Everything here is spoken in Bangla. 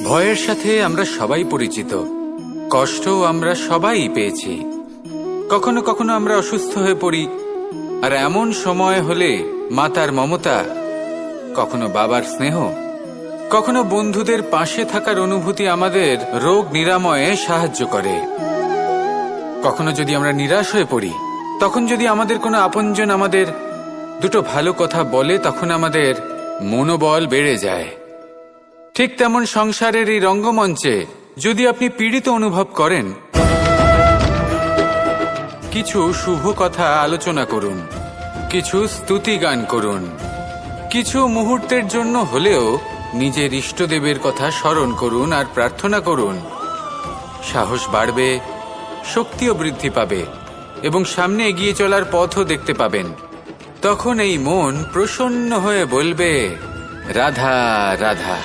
ভয়ের সাথে আমরা সবাই পরিচিত, কষ্টও আমরা সবাই পেয়েছি। কখনো কখনো আমরা অসুস্থ হয়ে পড়ি, আর এমন সময় হলে মাতার মমতা, কখনো বাবার স্নেহ, কখনো বন্ধুদের পাশে থাকার অনুভূতি আমাদের রোগ নিরাময়ে সাহায্য করে। কখনো যদি আমরা নিরাশ হয়ে পড়ি, তখন যদি আমাদের কোনো আপনজন আমাদের দুটো ভালো কথা বলে, তখন আমাদের মনোবল বেড়ে যায়। ঠিক তেমন সংসারের এই রঙ্গমঞ্চে যদি আপনি পীড়িত অনুভব করেন, কিছু শুভ কথা আলোচনা করুন, কিছু স্তুতি গান করুন, কিছু মুহূর্তের জন্য হলেও নিজের ইষ্টদেবের কথা স্মরণ করুন আর প্রার্থনা করুন। সাহস বাড়বে, শক্তিও বৃদ্ধি পাবে এবং সামনে এগিয়ে চলার পথও দেখতে পাবেন। তখন এই মন প্রসন্ন হয়ে বলবে, রাধা রাধা।